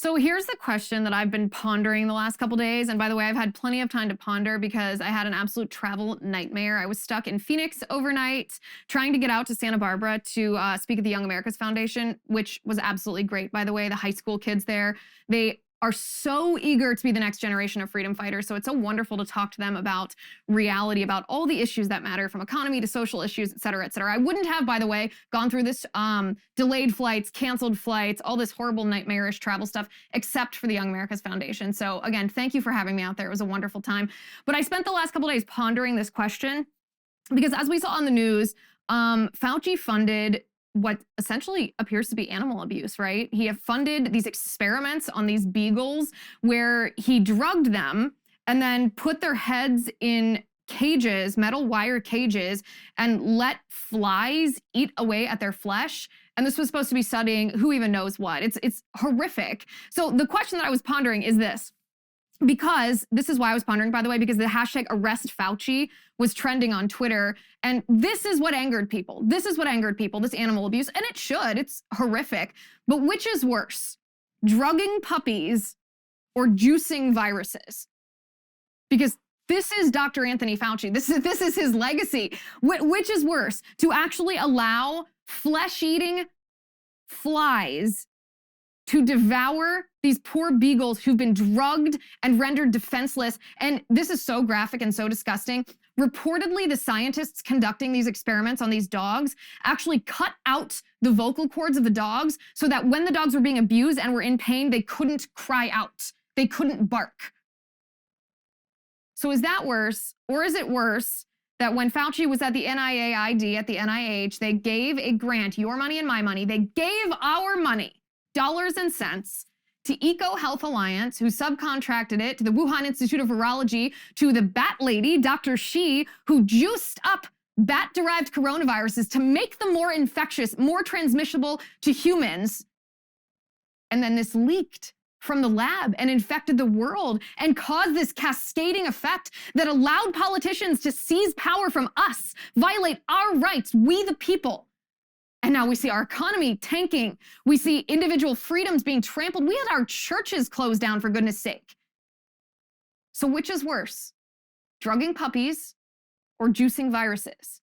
So here's the question that I've been pondering the last couple days. And by the way, I've had plenty of time to ponder because I had an absolute travel nightmare. I was stuck in Phoenix overnight, trying to get out to Santa Barbara to speak at the Young America's Foundation, which was absolutely great, by the way. The high school kids there, they are so eager to be the next generation of freedom fighters. So it's so wonderful to talk to them about reality, about all the issues that matter, from economy to social issues, et cetera, et cetera. I wouldn't have, by the way, gone through this delayed flights, canceled flights, all this horrible nightmarish travel stuff, except for the Young America's Foundation. So again, thank you for having me out there. It was a wonderful time. But I spent the last couple days pondering this question because, as we saw on the news, Fauci funded what essentially appears to be animal abuse, right? He have funded these experiments on these beagles where he drugged them and then put their heads in cages, metal wire cages, and let flies eat away at their flesh. And this was supposed to be studying who even knows what. It's horrific. So the question that I was pondering is this. Because this is why I was pondering, by the way, because the hashtag Arrest Fauci was trending on Twitter. And this is what angered people. This is what angered people, this animal abuse. And it should. It's horrific. But which is worse, drugging puppies or juicing viruses? Because this is Dr. Anthony Fauci. This is his legacy. Which is worse, to actually allow flesh-eating flies to devour these poor beagles who've been drugged and rendered defenseless? And this is so graphic and so disgusting. Reportedly, the scientists conducting these experiments on these dogs actually cut out the vocal cords of the dogs so that when the dogs were being abused and were in pain, they couldn't cry out. They couldn't bark. So is that worse? Or is it worse that when Fauci was at the NIAID, at the NIH, they gave a grant, your money and my money, they gave our money, dollars and cents, to EcoHealth Alliance, who subcontracted it to the Wuhan Institute of Virology, to the bat lady, Dr. Shi, who juiced up bat-derived coronaviruses to make them more infectious, more transmissible to humans. And then this leaked from the lab and infected the world and caused this cascading effect that allowed politicians to seize power from us, violate our rights, we the people. And now we see our economy tanking. We see individual freedoms being trampled. We had our churches closed down, for goodness sake. So which is worse, drugging puppies or juicing viruses?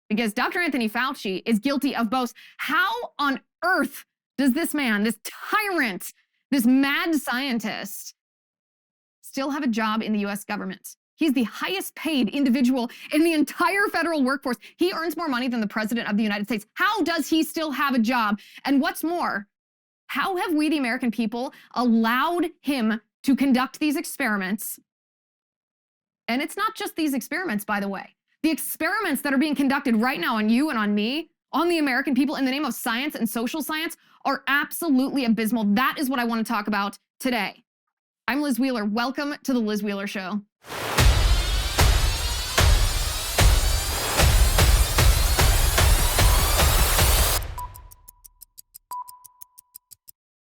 Because Dr. Anthony Fauci is guilty of both. How on earth does this man, this tyrant, this mad scientist, still have a job in the US government? He's the highest paid individual in the entire federal workforce. He earns more money than the president of the United States. How does he still have a job? And what's more, how have we, the American people, allowed him to conduct these experiments? And it's not just these experiments, by the way. The experiments that are being conducted right now on you and on me, on the American people, in the name of science and social science, are absolutely abysmal. That is what I want to talk about today. I'm Liz Wheeler. Welcome to The Liz Wheeler Show.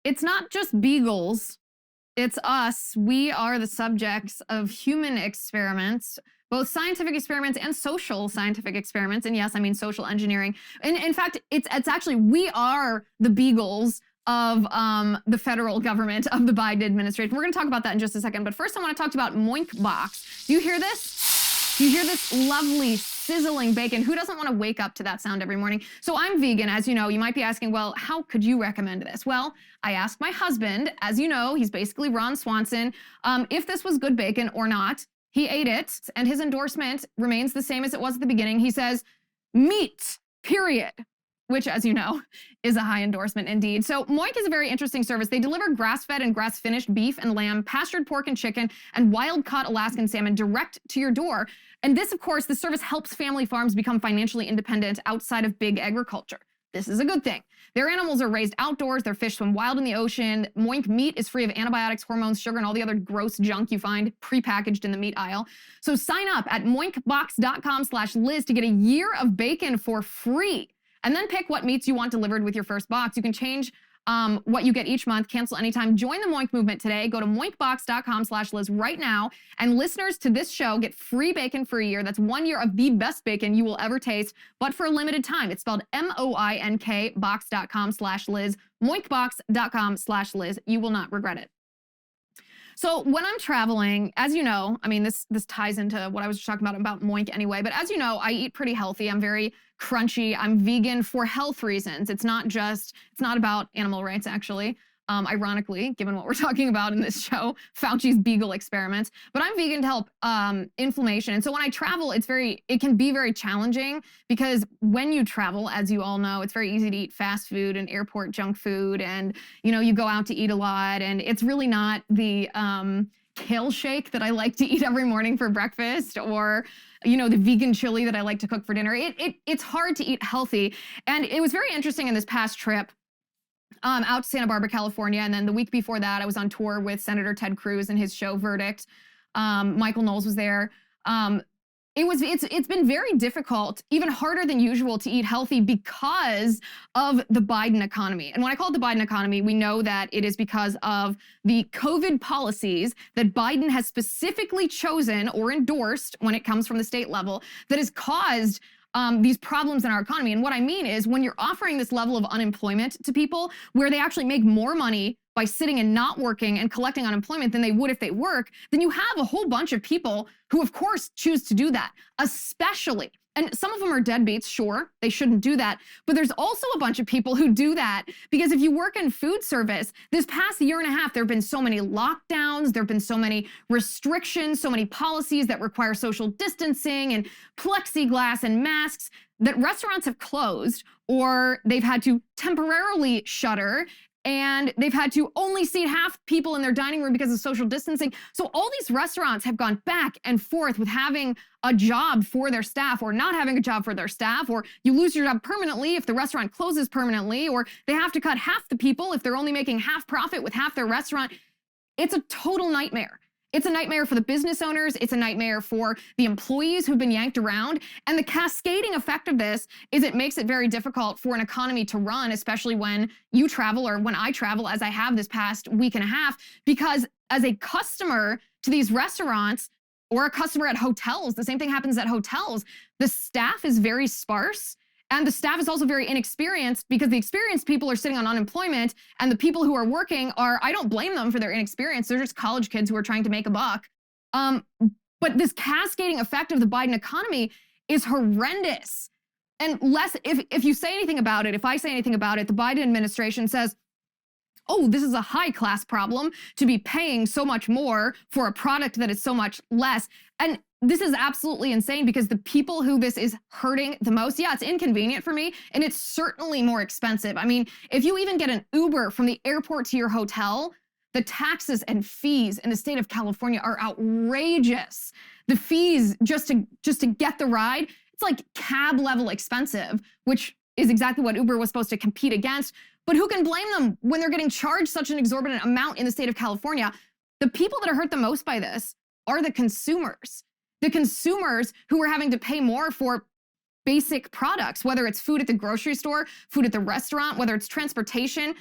It's not just beagles, it's us. We are the subjects of human experiments, both scientific experiments and social scientific experiments. And yes, I mean social engineering. And in fact, it's actually, we are the beagles of the federal government, of the Biden administration. We're gonna talk about that in just a second. But first I wanna talk about Moink Box. Do you hear this? Do you hear this lovely sizzling bacon? Who doesn't want to wake up to that sound every morning? So I'm vegan, as you know. You might be asking, well, how could you recommend this? Well, I asked my husband, as you know, he's basically Ron Swanson, if this was good bacon or not. He ate it, and his endorsement remains the same as it was at the beginning. He says, meat, period. Which, as you know, is a high endorsement indeed. So Moink is a very interesting service. They deliver grass-fed and grass-finished beef and lamb, pastured pork and chicken, and wild-caught Alaskan salmon direct to your door. And this, of course, the service helps family farms become financially independent outside of big agriculture. This is a good thing. Their animals are raised outdoors. Their fish swim wild in the ocean. Moink meat is free of antibiotics, hormones, sugar, and all the other gross junk you find prepackaged in the meat aisle. So sign up at moinkbox.com/Liz to get a year of bacon for free. And then pick what meats you want delivered with your first box. You can change what you get each month. Cancel anytime. Join the Moink movement today. Go to moinkbox.com/Liz right now. And listeners to this show get free bacon for a year. That's 1 year of the best bacon you will ever taste, but for a limited time. It's spelled MOINK box.com/Liz. Moinkbox.com/Liz. You will not regret it. So when I'm traveling, as you know, I mean, this ties into what I was talking about Moink anyway, but as you know, I eat pretty healthy. I'm very crunchy. I'm vegan for health reasons. It's not about animal rights, actually. Ironically, given what we're talking about in this show, Fauci's beagle experiments. But I'm vegan to help inflammation. And so when I travel, it can be very challenging because when you travel, as you all know, it's very easy to eat fast food and airport junk food. And, you go out to eat a lot. And it's really not the kale shake that I like to eat every morning for breakfast or, the vegan chili that I like to cook for dinner. It's hard to eat healthy. And it was very interesting in this past trip out to Santa Barbara, California. And then the week before that, I was on tour with Senator Ted Cruz and his show Verdict. Michael Knowles was there. It's been very difficult, even harder than usual, to eat healthy because of the Biden economy. And when I call it the Biden economy, we know that it is because of the COVID policies that Biden has specifically chosen or endorsed when it comes from the state level that has caused these problems in our economy. And what I mean is when you're offering this level of unemployment to people where they actually make more money by sitting and not working and collecting unemployment than they would if they work, then you have a whole bunch of people who, of course, choose to do that, especially. And some of them are deadbeats, sure, they shouldn't do that. But there's also a bunch of people who do that because if you work in food service, this past year and a half, there have been so many lockdowns, there have been so many restrictions, so many policies that require social distancing and plexiglass and masks that restaurants have closed or they've had to temporarily shutter and they've had to only seat half people in their dining room because of social distancing. So all these restaurants have gone back and forth with having a job for their staff or not having a job for their staff, or you lose your job permanently if the restaurant closes permanently, or they have to cut half the people if they're only making half profit with half their restaurant. It's a total nightmare. It's a nightmare for the business owners. It's a nightmare for the employees who've been yanked around. And the cascading effect of this is it makes it very difficult for an economy to run, especially when you travel or when I travel, as I have this past week and a half, because as a customer to these restaurants or a customer at hotels, the same thing happens at hotels. The staff is very sparse. And the staff is also very inexperienced because the experienced people are sitting on unemployment and the people who are working I don't blame them for their inexperience. They're just college kids who are trying to make a buck. But this cascading effect of the Biden economy is horrendous. And if you say anything about it, if I say anything about it, the Biden administration says, oh, this is a high class problem to be paying so much more for a product that is so much less. And this is absolutely insane because the people who this is hurting the most, yeah, it's inconvenient for me and it's certainly more expensive. I mean, if you even get an Uber from the airport to your hotel, the taxes and fees in the state of California are outrageous. The fees just to get the ride, it's like cab level expensive, which is exactly what Uber was supposed to compete against. But who can blame them when they're getting charged such an exorbitant amount in the state of California? The people that are hurt the most by this are the consumers. The consumers who are having to pay more for basic products, whether it's food at the grocery store, food at the restaurant, whether it's transportation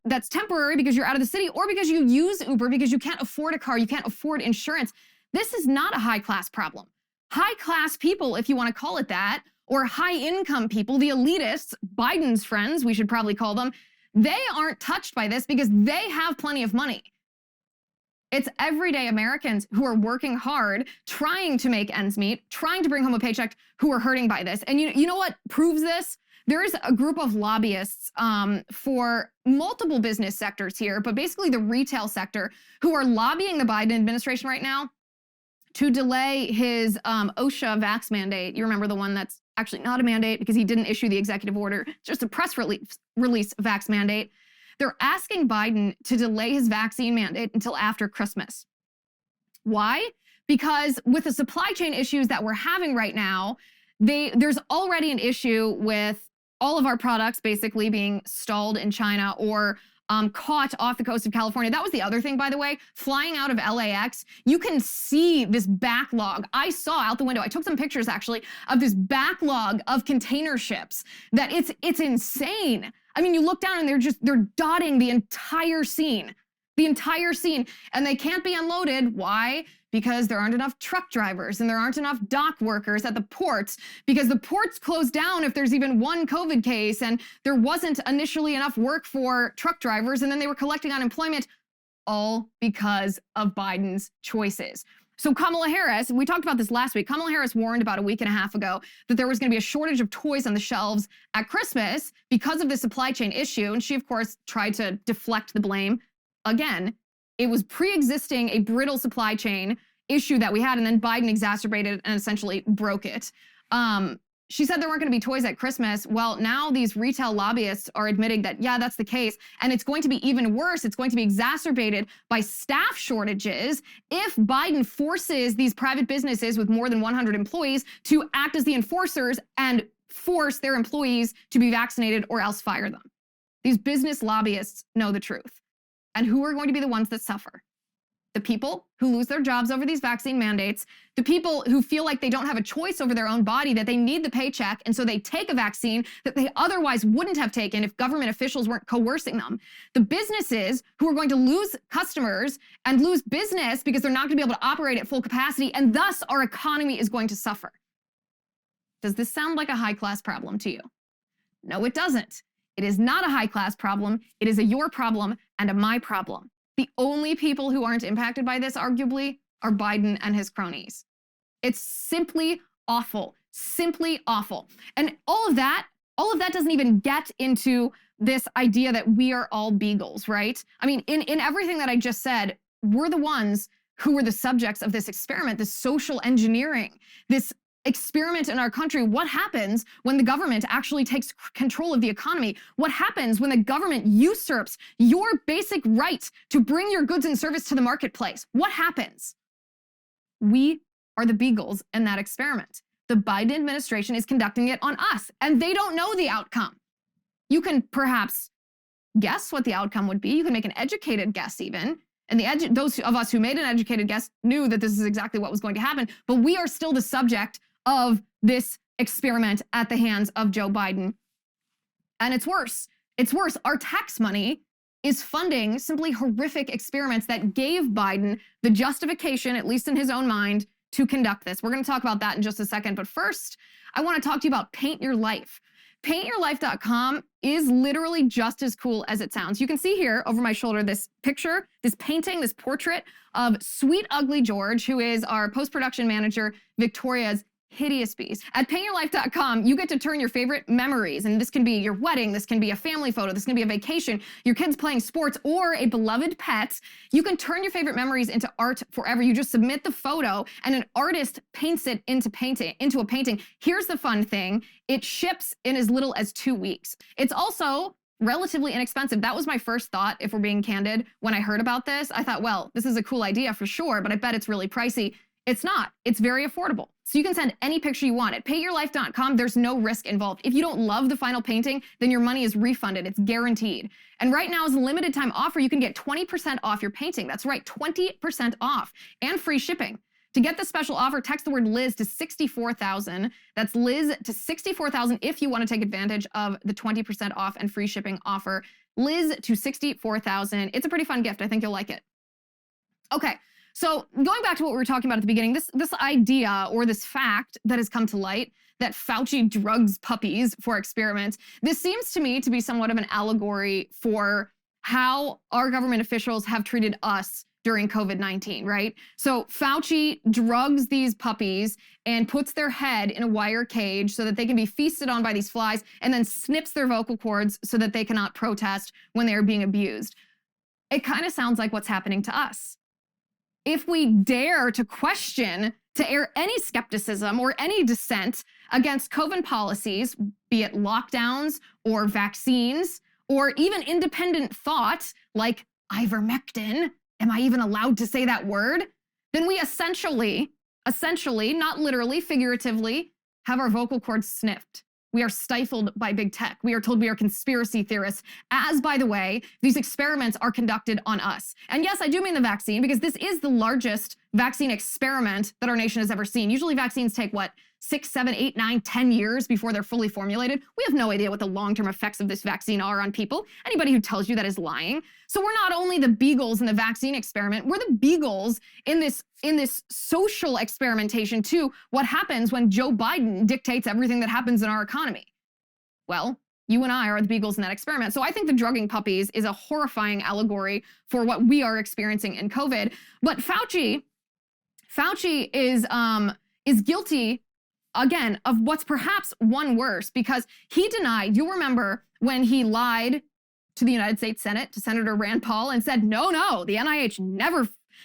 that's temporary because you're out of the city or because you use Uber because you can't afford a car, you can't afford insurance. This is not a high-class problem. High-class people, if you want to call it that, or high-income people, the elitists, Biden's friends, we should probably call them, they aren't touched by this because they have plenty of money. It's everyday Americans who are working hard, trying to make ends meet, trying to bring home a paycheck, who are hurting by this. And you know what proves this? There is a group of lobbyists for multiple business sectors here, but basically the retail sector, who are lobbying the Biden administration right now to delay his OSHA vax mandate. You remember the one that's actually not a mandate because he didn't issue the executive order, just a press release vax mandate. They're asking Biden to delay his vaccine mandate until after Christmas. Why? Because with the supply chain issues that we're having right now, there's already an issue with all of our products basically being stalled in China or caught off the coast of California. That was the other thing, by the way, flying out of LAX, you can see this backlog. I saw out the window, I took some pictures actually of this backlog of container ships that it's insane. I mean, you look down and they're dotting the entire scene. The entire scene. And they can't be unloaded. Why? Because there aren't enough truck drivers and there aren't enough dock workers at the ports, because the ports close down if there's even one COVID case, and there wasn't initially enough work for truck drivers, and then they were collecting unemployment, all because of Biden's choices. So Kamala Harris, we talked about this last week, Kamala Harris warned about a week and a half ago that there was going to be a shortage of toys on the shelves at Christmas because of the supply chain issue, and she, of course, tried to deflect the blame. Again, it was pre-existing a brittle supply chain issue that we had, and then Biden exacerbated it and essentially broke it. She said there weren't going to be toys at Christmas. Well, now these retail lobbyists are admitting that, yeah, that's the case. And it's going to be even worse. It's going to be exacerbated by staff shortages if Biden forces these private businesses with more than 100 employees to act as the enforcers and force their employees to be vaccinated or else fire them. These business lobbyists know the truth. And who are going to be the ones that suffer? The people who lose their jobs over these vaccine mandates, the people who feel like they don't have a choice over their own body, that they need the paycheck, and so they take a vaccine that they otherwise wouldn't have taken if government officials weren't coercing them. The businesses who are going to lose customers and lose business because they're not going to be able to operate at full capacity, and thus our economy is going to suffer. Does this sound like a high-class problem to you? No, it doesn't. It is not a high-class problem. It is a your problem and a my problem. The only people who aren't impacted by this, arguably, are Biden and his cronies. It's simply awful, simply awful. And all of that doesn't even get into this idea that we are all beagles, right? I mean, in everything that I just said, we're the ones who were the subjects of this experiment, this social engineering, this experiment in our country. What happens when the government actually takes control of the economy? What happens when the government usurps your basic right to bring your goods and service to the marketplace? What happens? We are the beagles in that experiment. The Biden administration is conducting it on us, and they don't know the outcome. You can perhaps guess what the outcome would be. You can make an educated guess even. And those of us who made an educated guess knew that this is exactly what was going to happen. But we are still the subject of this experiment at the hands of Joe Biden. And it's worse. It's worse. Our tax money is funding simply horrific experiments that gave Biden the justification, at least in his own mind, to conduct this. We're going to talk about that in just a second. But first, I want to talk to you about Paint Your Life. PaintYourLife.com is literally just as cool as it sounds. You can see here over my shoulder this picture, this painting, this portrait of Sweet Ugly George, who is our post-production manager, Victoria's hideous beast. At PaintYourLife.com, you get to turn your favorite memories, and this can be your wedding, this can be a family photo, this can be a vacation, your kids playing sports, or a beloved pet. You can turn your favorite memories into art forever. You just submit the photo, and an artist paints it into a painting. Here's the fun thing. It ships in as little as 2 weeks. It's also relatively inexpensive. That was my first thought, if we're being candid. When I heard about this, I thought, well, this is a cool idea for sure, but I bet it's really pricey. It's not. It's very affordable. So you can send any picture you want. At PaintYourLife.com, there's no risk involved. If you don't love the final painting, then your money is refunded. It's guaranteed. And right now, as a limited time offer, you can get 20% off your painting. That's right, 20% off and free shipping. To get the special offer, text the word Liz to 64,000. That's Liz to 64,000 if you want to take advantage of the 20% off and free shipping offer. Liz to 64,000. It's a pretty fun gift. I think you'll like it. Okay. So going back to what we were talking about at the beginning, this idea or this fact that has come to light that Fauci drugs puppies for experiments, this seems to me to be somewhat of an allegory for how our government officials have treated us during COVID-19, right? So Fauci drugs these puppies and puts their head in a wire cage so that they can be feasted on by these flies, and then snips their vocal cords so that they cannot protest when they are being abused. It kind of sounds like what's happening to us. If we dare to question, to air any skepticism or any dissent against COVID policies, be it lockdowns or vaccines, or even independent thought like ivermectin, am I even allowed to say that word? Then we essentially, not literally, figuratively, have our vocal cords snipped. We are stifled by big tech. We are told we are conspiracy theorists, as, by the way, these experiments are conducted on us. And yes, I do mean the vaccine, because this is the largest vaccine experiment that our nation has ever seen. Usually vaccines take, what, 6, 7, 8, 9, 10 years before they're fully formulated. We have no idea what the long-term effects of this vaccine are on people. Anybody who tells you that is lying. So we're not only the beagles in the vaccine experiment, we're the beagles in this social experimentation too. What happens when Joe Biden dictates everything that happens in our economy? Well, you and I are the beagles in that experiment. So I think the drugging puppies is a horrifying allegory for what we are experiencing in COVID. But Fauci is guilty, again, of what's perhaps one worse, because he denied, you'll remember when he lied to the United States Senate, to Senator Rand Paul, and said, no, the NIH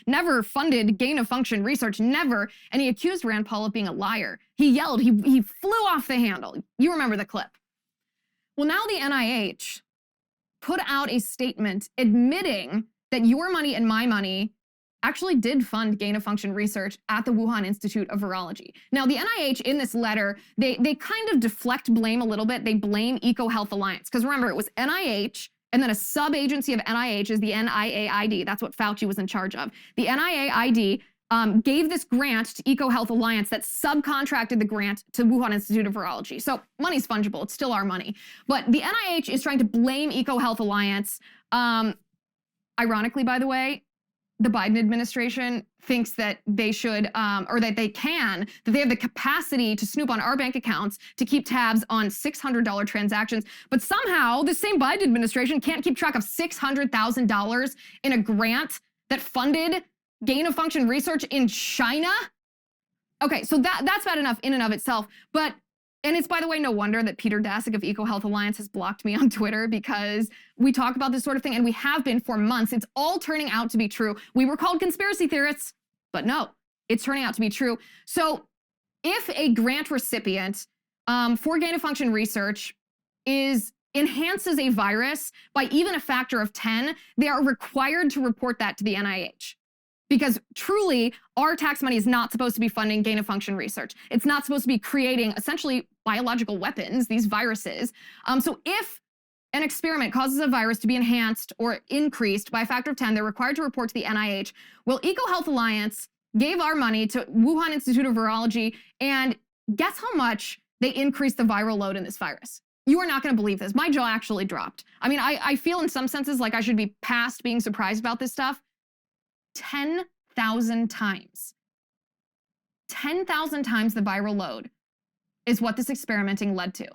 never funded gain-of-function research, never. And he accused Rand Paul of being a liar. He yelled, he flew off the handle. You remember the clip. Well, now the NIH put out a statement admitting that your money and my money actually did fund gain-of-function research at the Wuhan Institute of Virology. Now, the NIH in this letter, they kind of deflect blame a little bit. They blame EcoHealth Alliance, because remember, it was NIH, and then a sub-agency of NIH is the NIAID. That's what Fauci was in charge of. The NIAID gave this grant to EcoHealth Alliance that subcontracted the grant to Wuhan Institute of Virology. So money's fungible. It's still our money. But the NIH is trying to blame EcoHealth Alliance. Ironically, by the way, the Biden administration thinks that they should, or that they have the capacity to snoop on our bank accounts to keep tabs on $600 transactions. But somehow the same Biden administration can't keep track of $600,000 in a grant that funded gain-of-function research in China? Okay, so that's bad enough in and of itself. And it's, by the way, no wonder that Peter Daszak of EcoHealth Alliance has blocked me on Twitter, because we talk about this sort of thing, and we have been for months. It's all turning out to be true. We were called conspiracy theorists, but no, it's turning out to be true. So if a grant recipient for gain-of-function research enhances a virus by even a factor of 10, they are required to report that to the NIH. Because truly, our tax money is not supposed to be funding gain-of-function research. It's not supposed to be creating essentially biological weapons, these viruses. So if an experiment causes a virus to be enhanced or increased by a factor of 10, they're required to report to the NIH. Well, EcoHealth Alliance gave our money to Wuhan Institute of Virology, and guess how much they increased the viral load in this virus? You are not going to believe this. My jaw actually dropped. I mean, I feel in some senses like I should be past being surprised about this stuff. 10,000 times. 10,000 times the viral load is what this experimenting led to.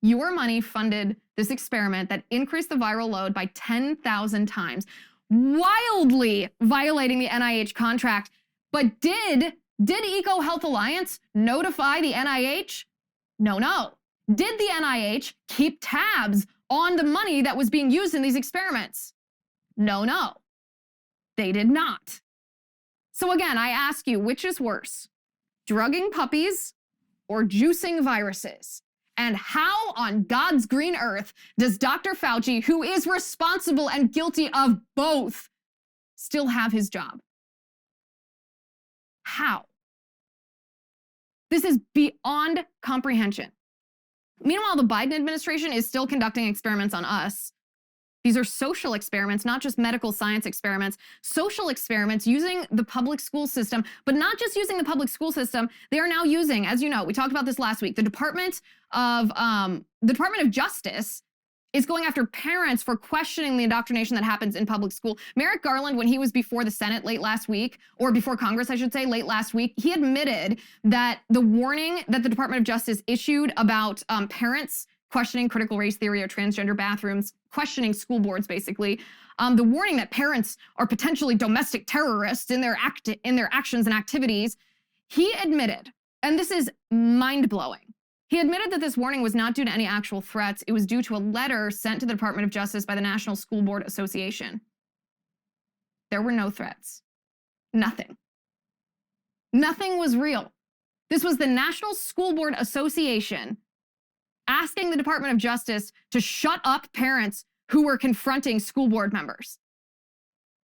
Your money funded this experiment that increased the viral load by 10,000 times, wildly violating the NIH contract. But did EcoHealth Alliance notify the NIH? No. Did the NIH keep tabs on the money that was being used in these experiments? No. They did not. So again, I ask you, which is worse? Drugging puppies or juicing viruses? And how on God's green earth does Dr. Fauci, who is responsible and guilty of both, still have his job? How? This is beyond comprehension. Meanwhile, the Biden administration is still conducting experiments on us. These are social experiments, not just medical science experiments, social experiments using the public school system, but not just using the public school system. They are now using, as you know, we talked about this last week, the Department of Justice is going after parents for questioning the indoctrination that happens in public school. Merrick Garland, when he was before the Senate late last week, or before Congress, I should say, late last week, he admitted that the warning that the Department of Justice issued about parents questioning critical race theory or transgender bathrooms, questioning school boards, basically, the warning that parents are potentially domestic terrorists in their actions and activities, he admitted, and this is mind-blowing, he admitted that this warning was not due to any actual threats. It was due to a letter sent to the Department of Justice by the National School Board Association. There were no threats. Nothing. Nothing was real. This was the National School Board Association asking the Department of Justice to shut up parents who were confronting school board members.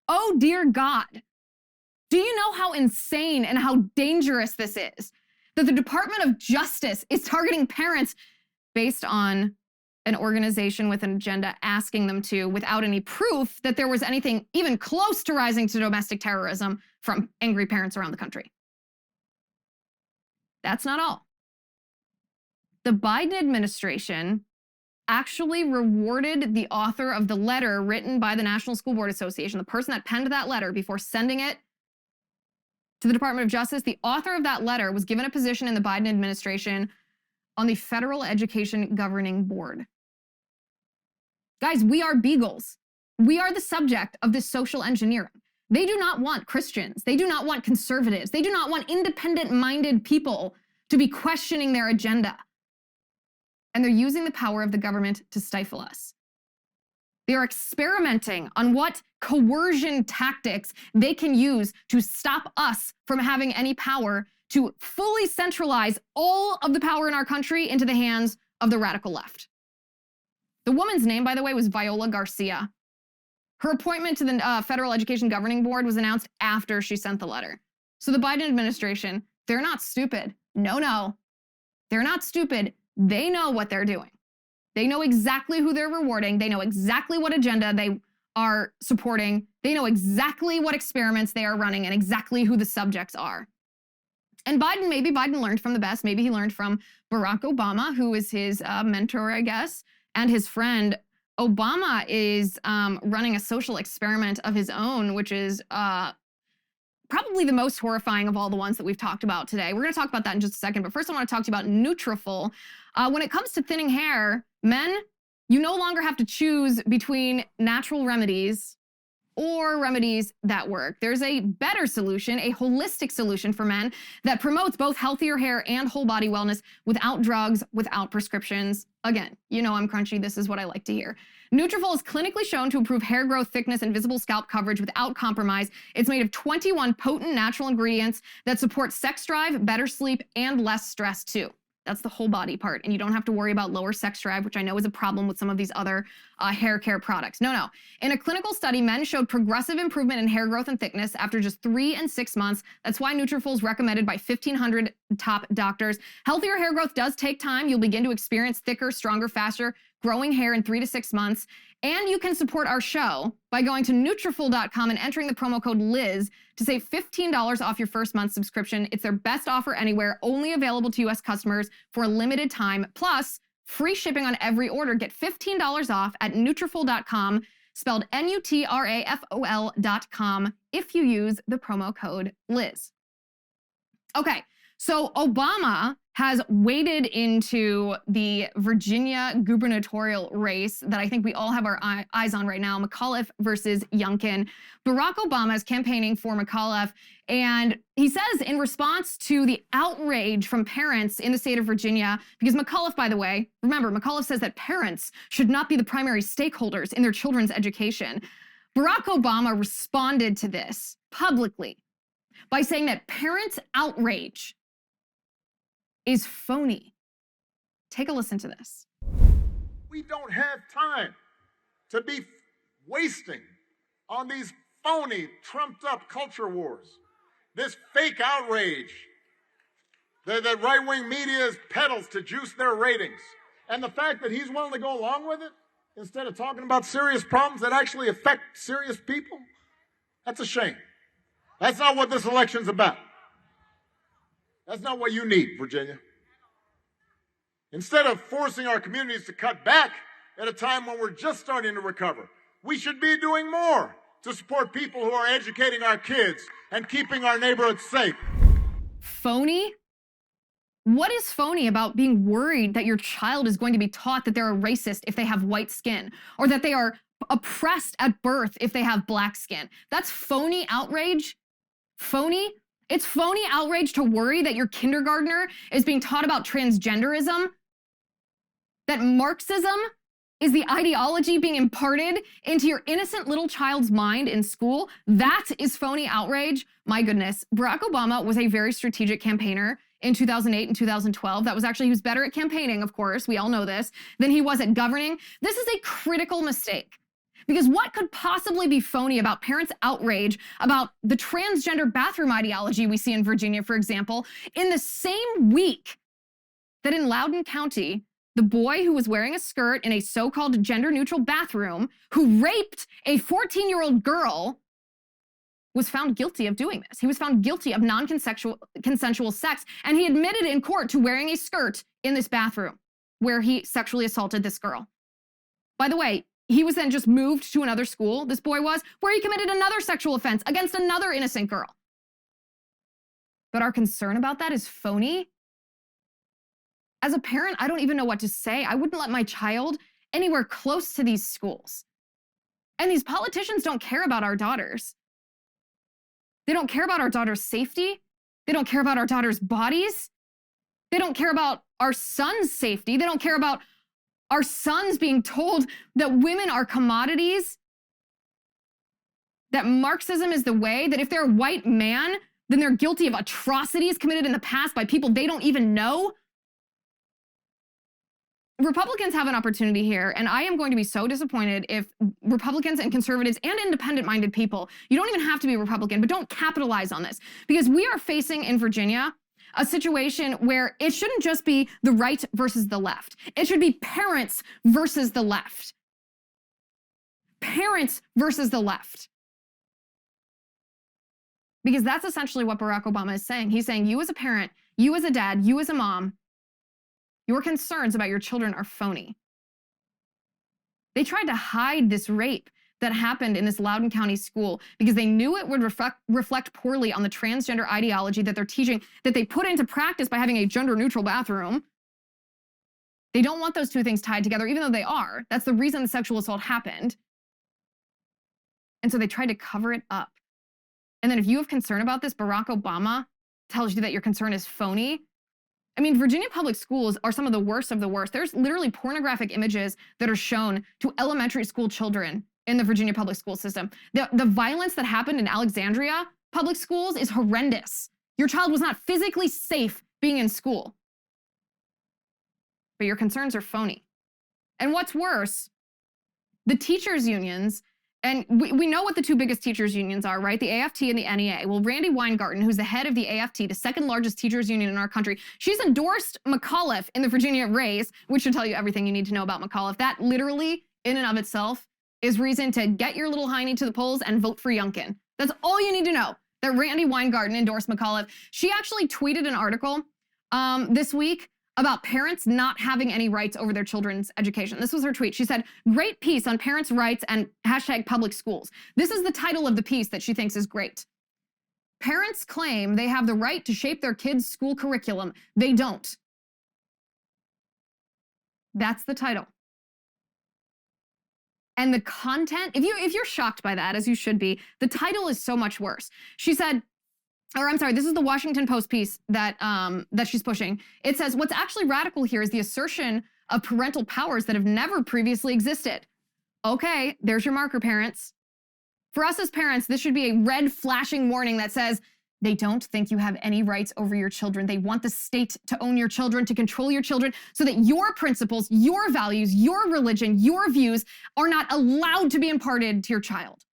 Oh, dear God. Do you know how insane and how dangerous this is? That the Department of Justice is targeting parents based on an organization with an agenda asking them to, without any proof that there was anything even close to rising to domestic terrorism from angry parents around the country. That's not all. the Biden administration actually rewarded the author of the letter written by the National School Board Association, the person that penned that letter before sending it to the Department of Justice. The author of that letter was given a position in the Biden administration on the Federal Education Governing Board. Guys, we are beagles. We are the subject of this social engineering. They do not want Christians. They do not want conservatives. They do not want independent-minded people to be questioning their agenda. And they're using the power of the government to stifle us. They are experimenting on what coercion tactics they can use to stop us from having any power, to fully centralize all of the power in our country into the hands of the radical left. The woman's name, by the way, was Viola Garcia. Her appointment to the Federal Education Governing Board was announced after she sent the letter. So the Biden administration, they're not stupid. No. They're not stupid. They know what they're doing. They know exactly who they're rewarding. They know exactly what agenda they are supporting. They know exactly what experiments they are running and exactly who the subjects are. And maybe Biden learned from the best. Maybe he learned from Barack Obama, who is his mentor, I guess, and his friend. Obama is running a social experiment of his own, which is probably the most horrifying of all the ones that we've talked about today. We're going to talk about that in just a second, but first I want to talk to you about Nutrafol. When it comes to thinning hair, men, you no longer have to choose between natural remedies or remedies that work. There's a better solution, a holistic solution for men that promotes both healthier hair and whole body wellness without drugs, without prescriptions. Again, you know I'm crunchy. This is what I like to hear. Nutrafol is clinically shown to improve hair growth, thickness, and visible scalp coverage without compromise. It's made of 21 potent natural ingredients that support sex drive, better sleep, and less stress too. That's the whole body part. And you don't have to worry about lower sex drive, which I know is a problem with some of these other hair care products. No. In a clinical study, men showed progressive improvement in hair growth and thickness after just 3 and 6 months. That's why Nutrafol is recommended by 1,500 top doctors. Healthier hair growth does take time. You'll begin to experience thicker, stronger, faster growing hair in 3 to 6 months. And you can support our show by going to Nutrafol.com and entering the promo code Liz to save $15 off your first month subscription. It's their best offer anywhere, only available to U.S. customers for a limited time. Plus, free shipping on every order. Get $15 off at Nutrafol.com, spelled Nutrafol.com, if you use the promo code Liz. Okay, so Obama has waded into the Virginia gubernatorial race that I think we all have our eyes on right now, McAuliffe versus Youngkin. Barack Obama is campaigning for McAuliffe, and he says in response to the outrage from parents in the state of Virginia, because McAuliffe, by the way, remember, McAuliffe says that parents should not be the primary stakeholders in their children's education. Barack Obama responded to this publicly by saying that parents' outrage is phony. Take a listen to this. We don't have time to be wasting on these phony, trumped-up culture wars. This fake outrage that right-wing media peddles to juice their ratings. And the fact that he's willing to go along with it instead of talking about serious problems that actually affect serious people, that's a shame. That's not what this election's about. That's not what you need, Virginia. Instead of forcing our communities to cut back at a time when we're just starting to recover, we should be doing more to support people who are educating our kids and keeping our neighborhoods safe. Phony? What is phony about being worried that your child is going to be taught that they're a racist if they have white skin, or that they are oppressed at birth if they have black skin? That's phony outrage? Phony? It's phony outrage to worry that your kindergartner is being taught about transgenderism, that Marxism is the ideology being imparted into your innocent little child's mind in school. That is phony outrage. My goodness. Barack Obama was a very strategic campaigner in 2008 and 2012. That was actually, he was better at campaigning, of course, we all know this, than he was at governing. This is a critical mistake. Because what could possibly be phony about parents' outrage about the transgender bathroom ideology we see in Virginia, for example, in the same week that in Loudoun County, the boy who was wearing a skirt in a so-called gender-neutral bathroom, who raped a 14-year-old girl, was found guilty of doing this. He was found guilty of non-consensual sex, and he admitted in court to wearing a skirt in this bathroom where he sexually assaulted this girl. By the way, he was then just moved to another school, this boy was, where he committed another sexual offense against another innocent girl. But our concern about that is phony. As a parent, I don't even know what to say. I wouldn't let my child anywhere close to these schools. And these politicians don't care about our daughters. They don't care about our daughters' safety. They don't care about our daughters' bodies. They don't care about our sons' safety. They don't care about our sons being told that women are commodities, that Marxism is the way, that if they're a white man, then they're guilty of atrocities committed in the past by people they don't even know. Republicans have an opportunity here, and I am going to be so disappointed if Republicans and conservatives and independent-minded people, you don't even have to be Republican, but don't capitalize on this, because we are facing in Virginia a situation where it shouldn't just be the right versus the left. It should be parents versus the left. Parents versus the left. Because that's essentially what Barack Obama is saying. He's saying, you as a parent, you as a dad, you as a mom, your concerns about your children are phony. They tried to hide this rape that happened in this Loudoun County school because they knew it would reflect poorly on the transgender ideology that they're teaching, that they put into practice by having a gender-neutral bathroom. They don't want those two things tied together, even though they are. That's the reason the sexual assault happened. And so they tried to cover it up. And then if you have concern about this, Barack Obama tells you that your concern is phony. I mean, Virginia public schools are some of the worst of the worst. There's literally pornographic images that are shown to elementary school children in the Virginia public school system. The violence that happened in Alexandria public schools is horrendous. Your child was not physically safe being in school. But your concerns are phony. And what's worse, the teachers' unions, and we know what the two biggest teachers' unions are, right? The AFT and the NEA. Well, Randi Weingarten, who's the head of the AFT, the second largest teachers' union in our country, she's endorsed McAuliffe in the Virginia race, which should tell you everything you need to know about McAuliffe. That literally, in and of itself, is reason to get your little hiney to the polls and vote for Youngkin. That's all you need to know, that Randi Weingarten endorsed McAuliffe. She actually tweeted an article this week about parents not having any rights over their children's education. This was her tweet. She said, "Great piece on parents' rights and #public schools." This is the title of the piece that she thinks is great. Parents claim they have the right to shape their kids' school curriculum. They don't. That's the title. And the content, if you're shocked by that, as you should be, the title is so much worse. She said, or I'm sorry, this is the Washington Post piece that she's pushing. It says, what's actually radical here is the assertion of parental powers that have never previously existed. Okay, there's your marker, parents. For us as parents, this should be a red flashing warning that says, they don't think you have any rights over your children. They want the state to own your children, to control your children, so that your principles, your values, your religion, your views are not allowed to be imparted to your child.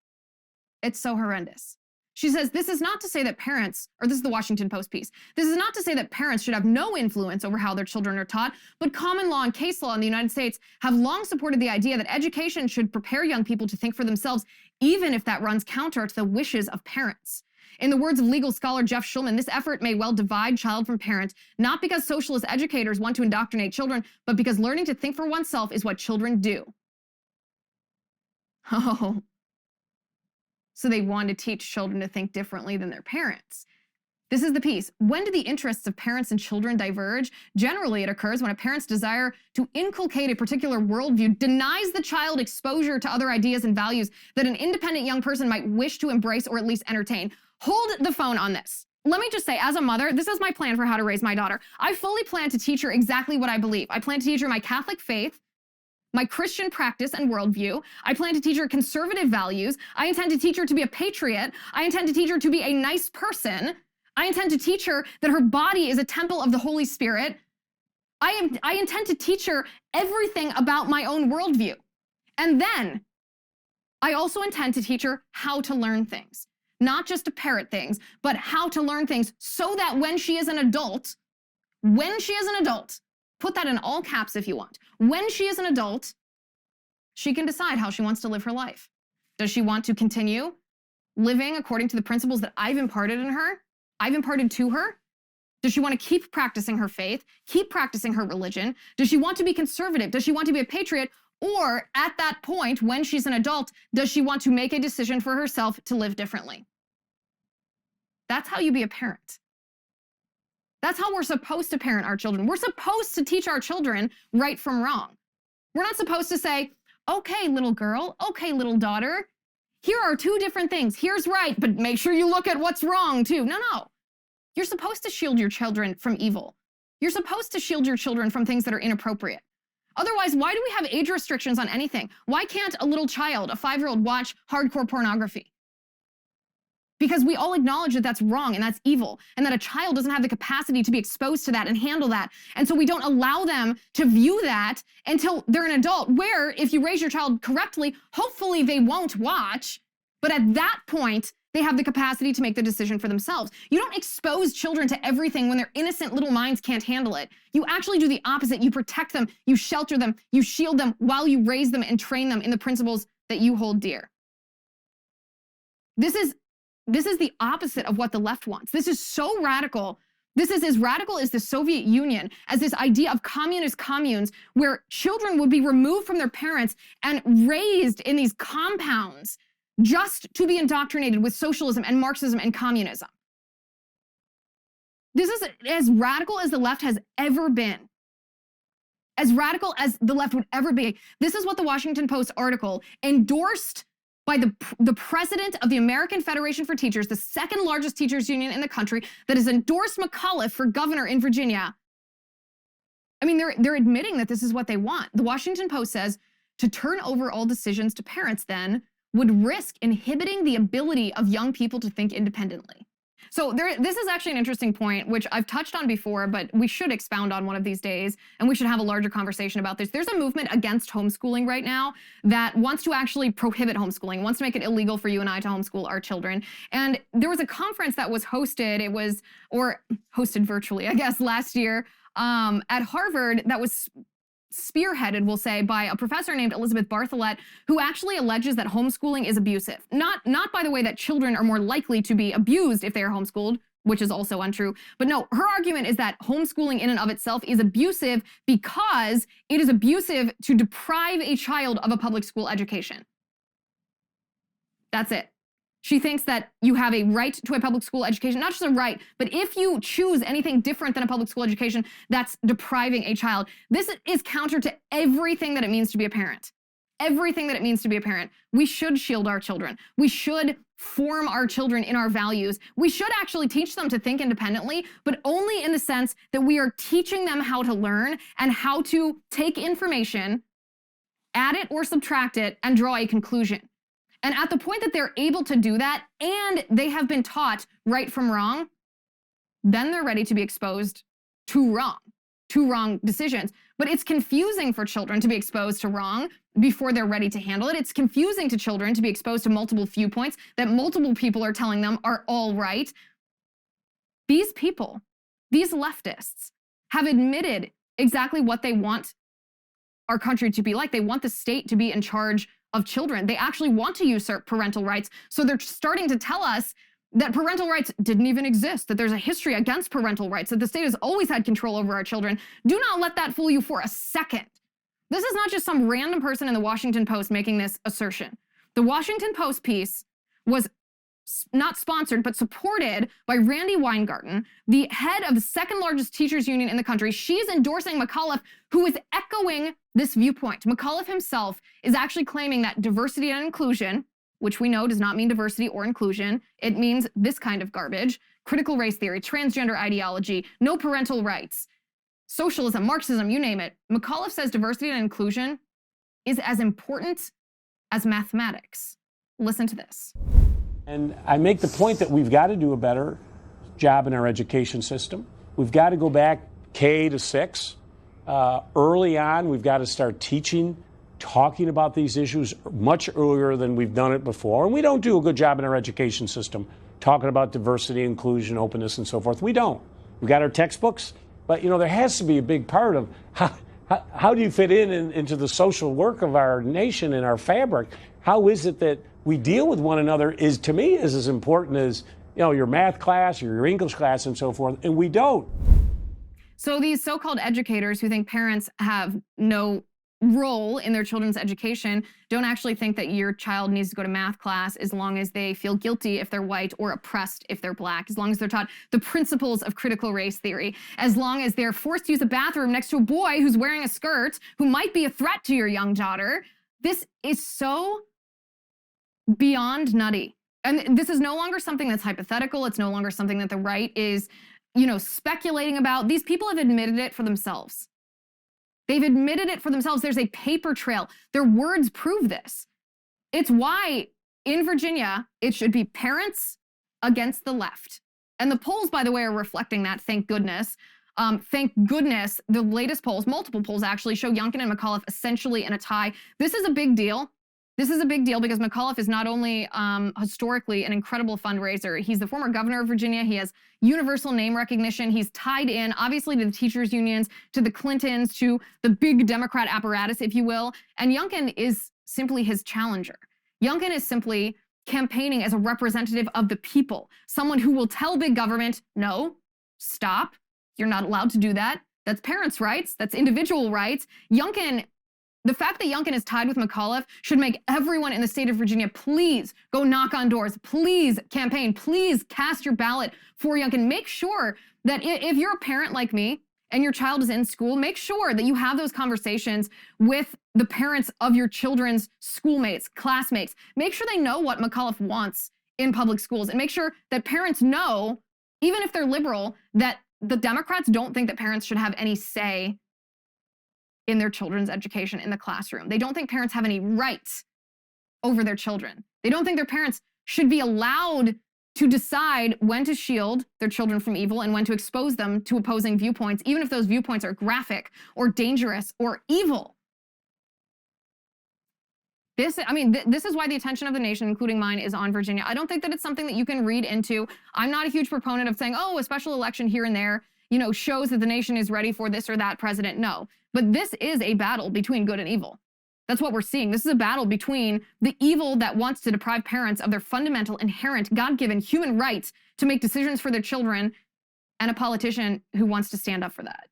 It's so horrendous. She says, this is not to say that parents, or this is the Washington Post piece, this is not to say that parents should have no influence over how their children are taught, but common law and case law in the United States have long supported the idea that education should prepare young people to think for themselves, even if that runs counter to the wishes of parents. In the words of legal scholar Jeff Shulman, this effort may well divide child from parent, not because socialist educators want to indoctrinate children, but because learning to think for oneself is what children do. Oh. So they want to teach children to think differently than their parents. This is the piece. When do the interests of parents and children diverge? Generally, it occurs when a parent's desire to inculcate a particular worldview denies the child exposure to other ideas and values that an independent young person might wish to embrace or at least entertain. Hold the phone on this. Let me just say, as a mother, this is my plan for how to raise my daughter. I fully plan to teach her exactly what I believe. I plan to teach her my Catholic faith, my Christian practice and worldview. I plan to teach her conservative values. I intend to teach her to be a patriot. I intend to teach her to be a nice person. I intend to teach her that her body is a temple of the Holy Spirit. I intend to teach her everything about my own worldview. And then I also intend to teach her how to learn things. Not just to parrot things, but how to learn things so that when she is an adult, put that in all caps if you want. When she is an adult, she can decide how she wants to live her life. Does she want to continue living according to the principles that I've imparted to her? Does she want to keep practicing her faith, keep practicing her religion? Does she want to be conservative? Does she want to be a patriot? Or at that point, when she's an adult, does she want to make a decision for herself to live differently? That's how you be a parent. That's how we're supposed to parent our children. We're supposed to teach our children right from wrong. We're not supposed to say, okay, little girl, okay, little daughter, here are two different things. Here's right, but make sure you look at what's wrong too. No. You're supposed to shield your children from evil. You're supposed to shield your children from things that are inappropriate. Otherwise, why do we have age restrictions on anything? Why can't a little child, a 5-year-old, watch hardcore pornography? Because we all acknowledge that that's wrong and that's evil, and that a child doesn't have the capacity to be exposed to that and handle that. And so we don't allow them to view that until they're an adult, where if you raise your child correctly, hopefully they won't watch, but at that point, they have the capacity to make the decision for themselves. You don't expose children to everything when their innocent little minds can't handle it. You actually do the opposite. You protect them, you shelter them, you shield them while you raise them and train them in the principles that you hold dear. This is the opposite of what the left wants. This is so radical. This is as radical as the Soviet Union, as this idea of communist communes where children would be removed from their parents and raised in these compounds just to be indoctrinated with socialism and Marxism and communism. This is as radical as the left has ever been. As radical as the left would ever be. This is what the Washington Post article endorsed by the president of the American Federation for Teachers, the second largest teachers union in the country, that has endorsed McAuliffe for governor in Virginia. I mean, they're admitting that this is what they want. The Washington Post says to turn over all decisions to parents then would risk inhibiting the ability of young people to think independently. So this is actually an interesting point, which I've touched on before, but we should expound on one of these days, and we should have a larger conversation about this. There's a movement against homeschooling right now that wants to actually prohibit homeschooling, wants to make it illegal for you and I to homeschool our children. And there was a conference that was hosted, hosted virtually, I guess, last year at Harvard that was spearheaded, we'll say, by a professor named Elizabeth Bartholet, who actually alleges that homeschooling is abusive. Not by the way that children are more likely to be abused if they are homeschooled, which is also untrue. But no, her argument is that homeschooling in and of itself is abusive because it is abusive to deprive a child of a public school education. That's it. She thinks that you have a right to a public school education, not just a right, but if you choose anything different than a public school education, that's depriving a child. This is counter to everything that it means to be a parent. Everything that it means to be a parent. We should shield our children. We should form our children in our values. We should actually teach them to think independently, but only in the sense that we are teaching them how to learn and how to take information, add it or subtract it, and draw a conclusion. And at the point that they're able to do that and they have been taught right from wrong, then they're ready to be exposed to wrong decisions. But it's confusing for children to be exposed to wrong before they're ready to handle it. It's confusing to children to be exposed to multiple viewpoints that multiple people are telling them are all right. These people, these leftists, have admitted exactly what they want our country to be like. They want the state to be in charge of children. They actually want to usurp parental rights. So they're starting to tell us that parental rights didn't even exist, that there's a history against parental rights, that the state has always had control over our children. Do not let that fool you for a second. This is not just some random person in the Washington Post making this assertion. The Washington Post piece was not sponsored, but supported by Randy Weingarten, the head of the second largest teachers union in the country. She's endorsing McAuliffe, who is echoing this viewpoint. McAuliffe himself is actually claiming that diversity and inclusion, which we know does not mean diversity or inclusion, it means this kind of garbage, critical race theory, transgender ideology, no parental rights, socialism, Marxism, you name it. McAuliffe says diversity and inclusion is as important as mathematics. Listen to this. And I make the point that we've got to do a better job in our education system. We've got to go back K to 6. Early on, we've got to start teaching, talking about these issues much earlier than we've done it before. And we don't do a good job in our education system talking about diversity, inclusion, openness, and so forth. We don't. We've got our textbooks, but there has to be a big part of how do you fit into the social work of our nation and our fabric? How is it that we deal with one another is, to me, is as important as, you know, your math class or your English class and so forth, and we don't. So these so-called educators who think parents have no role in their children's education don't actually think that your child needs to go to math class as long as they feel guilty if they're white or oppressed if they're black, as long as they're taught the principles of critical race theory, as long as they're forced to use a bathroom next to a boy who's wearing a skirt who might be a threat to your young daughter. This is so beyond nutty. And this is no longer something that's hypothetical. It's no longer something that the right is, you know, speculating about. These people have admitted it for themselves. They've admitted it for themselves. There's a paper trail. Their words prove this. It's why in Virginia, it should be parents against the left. And the polls, by the way, are reflecting that, thank goodness. Thank goodness, the latest polls, multiple polls actually, show Youngkin and McAuliffe essentially in a tie. This is a big deal. This is a big deal because McAuliffe is not only historically an incredible fundraiser, he's the former governor of Virginia. He has universal name recognition. He's tied in, obviously, to the teachers' unions, to the Clintons, to the big Democrat apparatus, if you will. And Youngkin is simply his challenger. Youngkin is simply campaigning as a representative of the people, someone who will tell big government, no, stop, you're not allowed to do that. That's parents' rights. That's individual rights. Youngkin, the fact that Youngkin is tied with McAuliffe should make everyone in the state of Virginia please go knock on doors, please campaign, please cast your ballot for Youngkin. Make sure that if you're a parent like me and your child is in school, make sure that you have those conversations with the parents of your children's schoolmates, classmates. Make sure they know what McAuliffe wants in public schools, and make sure that parents know, even if they're liberal, that the Democrats don't think that parents should have any say in their children's education in the classroom. They don't think parents have any rights over their children. They don't think their parents should be allowed to decide when to shield their children from evil and when to expose them to opposing viewpoints, even if those viewpoints are graphic or dangerous or evil. This is why the attention of the nation, including mine, is on Virginia. I don't think that it's something that you can read into. I'm not a huge proponent of saying, oh, a special election here and there, you know, shows that the nation is ready for this or that president. No, but this is a battle between good and evil. That's what we're seeing. This is a battle between the evil that wants to deprive parents of their fundamental, inherent, God-given human right to make decisions for their children, and a politician who wants to stand up for that.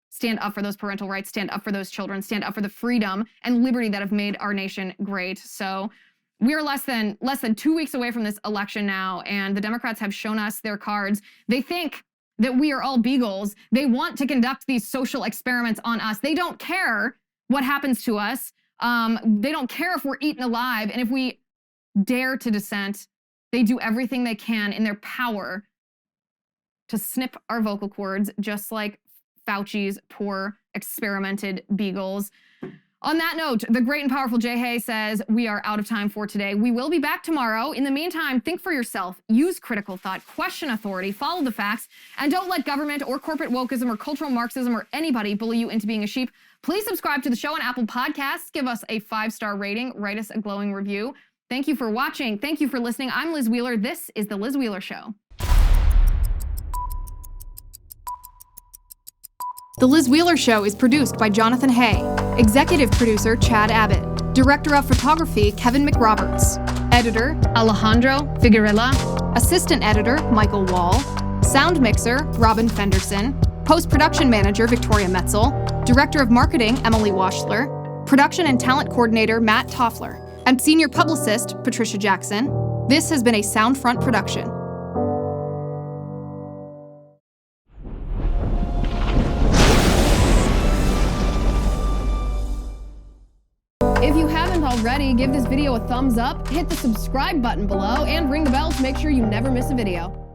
Stand up for those parental rights, stand up for those children, stand up for the freedom and liberty that have made our nation great. So we are less than 2 weeks away from this election now, and the Democrats have shown us their cards. They think that we are all beagles. They want to conduct these social experiments on us. They don't care what happens to us. They don't care if we're eaten alive. And if we dare to dissent, they do everything they can in their power to snip our vocal cords, just like Fauci's poor experimented beagles. On that note, the great and powerful Jay Hay says we are out of time for today. We will be back tomorrow. In the meantime, think for yourself, use critical thought, question authority, follow the facts, and don't let government or corporate wokeism or cultural Marxism or anybody bully you into being a sheep. Please subscribe to the show on Apple Podcasts. Give us a 5-star rating. Write us a glowing review. Thank you for watching. Thank you for listening. I'm Liz Wheeler. This is The Liz Wheeler Show. The Liz Wheeler Show is produced by Jonathan Hay, executive producer Chad Abbott, director of photography Kevin McRoberts, editor Alejandro Figuerella, assistant editor Michael Wall, sound mixer Robin Fenderson, post-production manager Victoria Metzel, director of marketing Emily Washler, production and talent coordinator Matt Toffler, and senior publicist Patricia Jackson. This has been a Soundfront production. If you haven't already, give this video a thumbs up, hit the subscribe button below, and ring the bell to make sure you never miss a video.